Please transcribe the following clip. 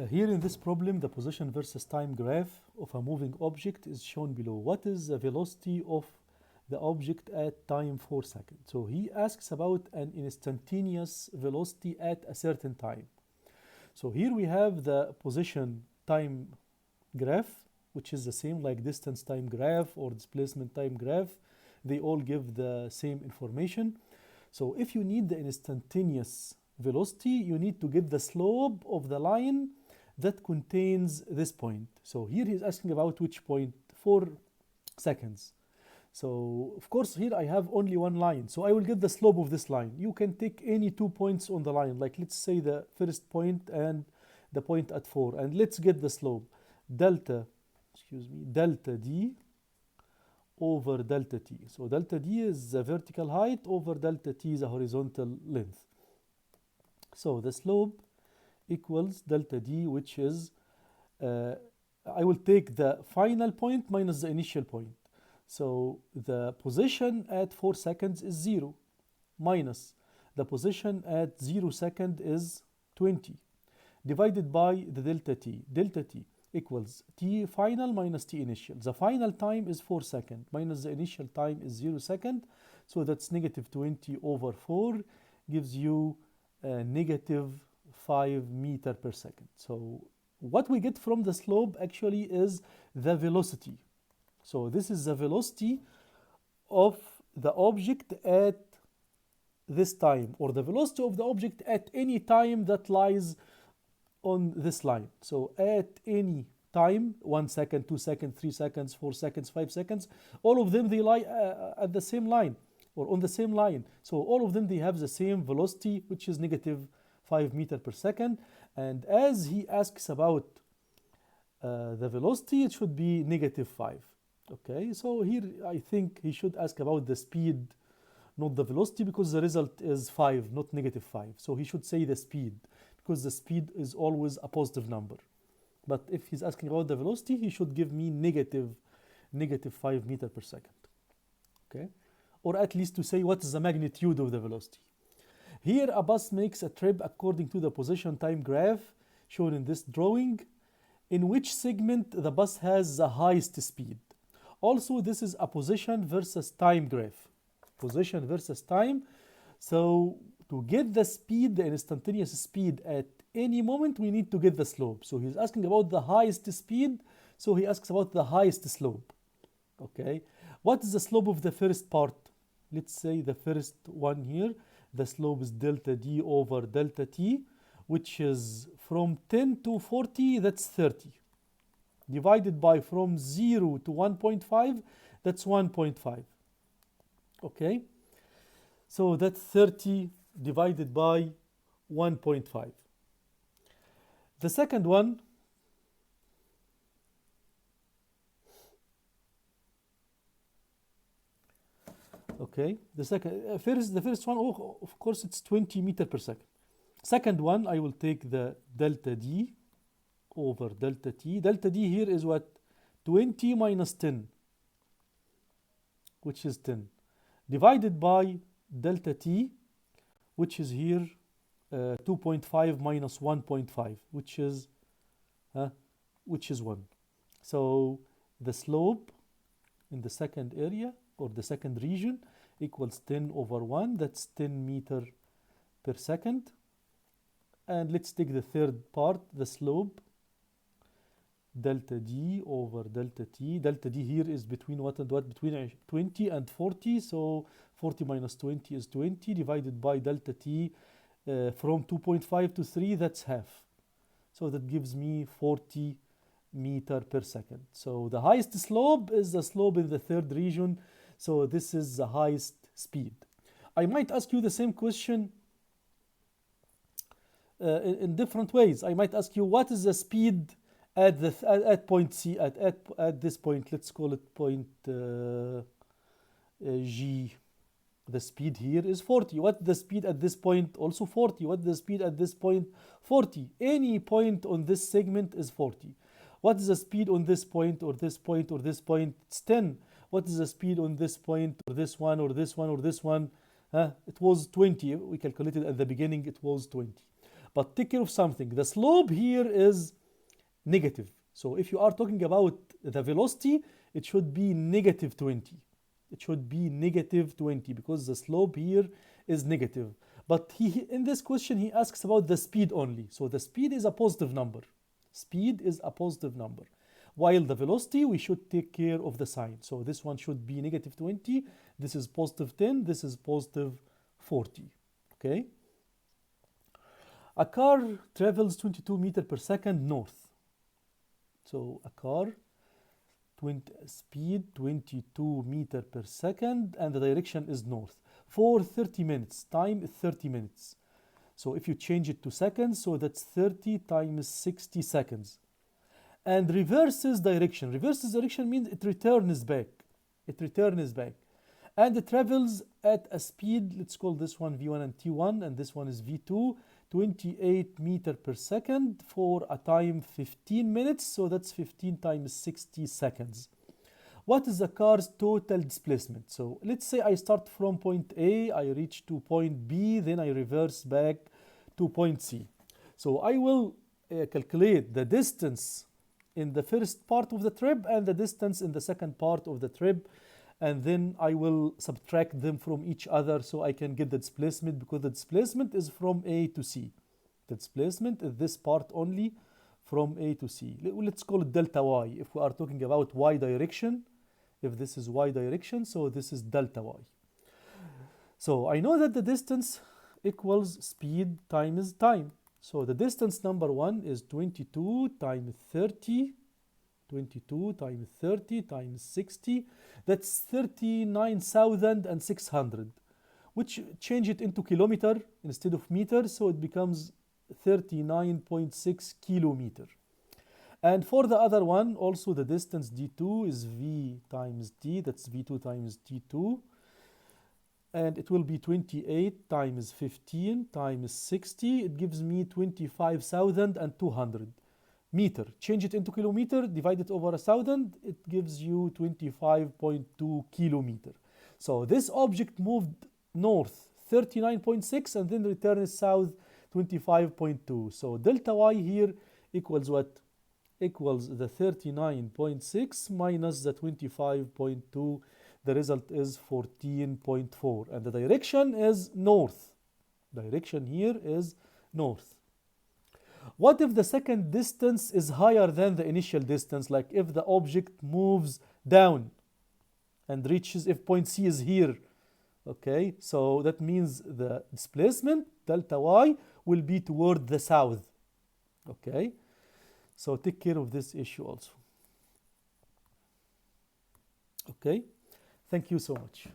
Here in this problem, the position versus time graph of a moving object is shown below. What is the velocity of the object at time 4 seconds? So he asks about an instantaneous velocity at a certain time. So here we have the position time graph, which is the same like distance time graph or displacement time graph. They all give the same information. So if you need the instantaneous velocity, you need to get the slope of the line that contains this point. So here he's asking about which point? 4 seconds. So of course here I have only one line, so I will get the slope of this line. You can take any 2 points on the line, like let's say the first point and the point at 4, and let's get the slope. Delta d over delta t. So delta d is the vertical height over delta t is the horizontal length. So the slope equals delta d, which is, I will take the final point minus the initial point. So the position at 4 seconds is 0, minus the position at 0 second is 20, divided by the delta t. Delta t equals t final minus t initial. The final time is 4 seconds, minus the initial time is 0 second. So that's negative 20 over 4 gives you negative 5 meter per second. So what we get from the slope actually is the velocity. So this is the velocity of the object at this time, or the velocity of the object at any time that lies on this line. So at any time, 1 second, 2 seconds, 3 seconds, 4 seconds, 5 seconds, all of them they lie at the same line or on the same line. So all of them they have the same velocity, which is negative 5 meter per second. And as he asks about the velocity, it should be negative 5. Okay, so here I think he should ask about the speed, not the velocity, because the result is 5, not negative 5. So he should say the speed, because the speed is always a positive number. But if he's asking about the velocity, he should give me negative 5 meter per second. Okay, or at least to say what is the magnitude of the velocity. Here a bus makes a trip according to the position time graph shown in this drawing. In which segment the bus has the highest speed? Also, this is a position versus time graph. Position versus time. So to get the speed, the instantaneous speed at any moment, we need to get the slope. So he's asking about the highest speed. So he asks about the highest slope. Okay. What is the slope of the first part? Let's say the first one here. The slope is delta d over delta t, which is from 10 to 40, that's 30. Divided by from 0 to 1.5, that's 1.5. Okay? So that's 30 divided by 1.5. The second one, okay, the first one, oh, of course, it's 20 meter per second. Second one, I will take the delta d over delta t. Delta d here is what? 20 minus 10, which is 10, divided by delta t, which is here 2.5 minus 1.5, which is 1. So the slope in the second area or the second region equals 10 over 1. That's 10 meter per second. And let's take the third part, the slope, delta d over delta t. Delta d here is between what and what? Between 20 and 40. So 40 minus 20 is 20, divided by delta t from 2.5 to 3, that's half. So that gives me 40 meter per second. So the highest slope is the slope in the third region. So this is the highest speed. I might ask you the same question in different ways. I might ask you, what is the speed at point C, at this point? Let's call it point G. The speed here is 40. What the speed at this point? Also 40. What the speed at this point? 40. Any point on this segment is 40. What is the speed on this point or this point or this point? It's 10. What is the speed on this point or this one or this one or this one? It was 20. We calculated at the beginning it was 20. But take care of something. The slope here is negative. So if you are talking about the velocity, it should be negative 20. It should be negative 20 because the slope here is negative. But in this question, he asks about the speed only. So the speed is a positive number. Speed is a positive number. While the velocity, we should take care of the sign. So this one should be negative 20. This is positive 10. This is positive 40. Okay? A car travels 22 meters per second north. So a car, speed 22 meters per second, and the direction is north. For 30 minutes, time 30 minutes. So if you change it to seconds, so that's 30 times 60 seconds. And reverses direction. Reverses direction means it returns back. It returns back. And it travels at a speed, let's call this one V1 and T1, and this one is V2, 28 meters per second for a time 15 minutes. So that's 15 times 60 seconds. What is the car's total displacement? So let's say I start from point A, I reach to point B, then I reverse back to point C. So I will calculate the distance in the first part of the trip and the distance in the second part of the trip, and then I will subtract them from each other so I can get the displacement, because the displacement is from A to C. The displacement is this part only from A to C. Let's call it delta Y. If we are talking about Y direction, if this is Y direction, so this is delta Y. So I know that the distance equals speed times time. So the distance number one is 22 times 30. 22 times 30 times 60. That's 39,600. Which change it into kilometer instead of meter. So it becomes 39.6 kilometer. And for the other one, also the distance D2 is V times D. That's V2 times D2. And it will be 28 times 15 times 60. It gives me 25,200 meter. Change it into kilometer, divide it over 1,000. It gives you 25.2 kilometer. So this object moved north 39.6 and then returns south 25.2. So delta Y here equals what? Equals the 39.6 minus the 25.2. The result is 14.4. And the direction is north. Direction here is north. What if the second distance is higher than the initial distance? Like if the object moves down and reaches, if point C is here. Okay, so that means the displacement, delta Y, will be toward the south. Okay, so take care of this issue also. Okay, thank you so much.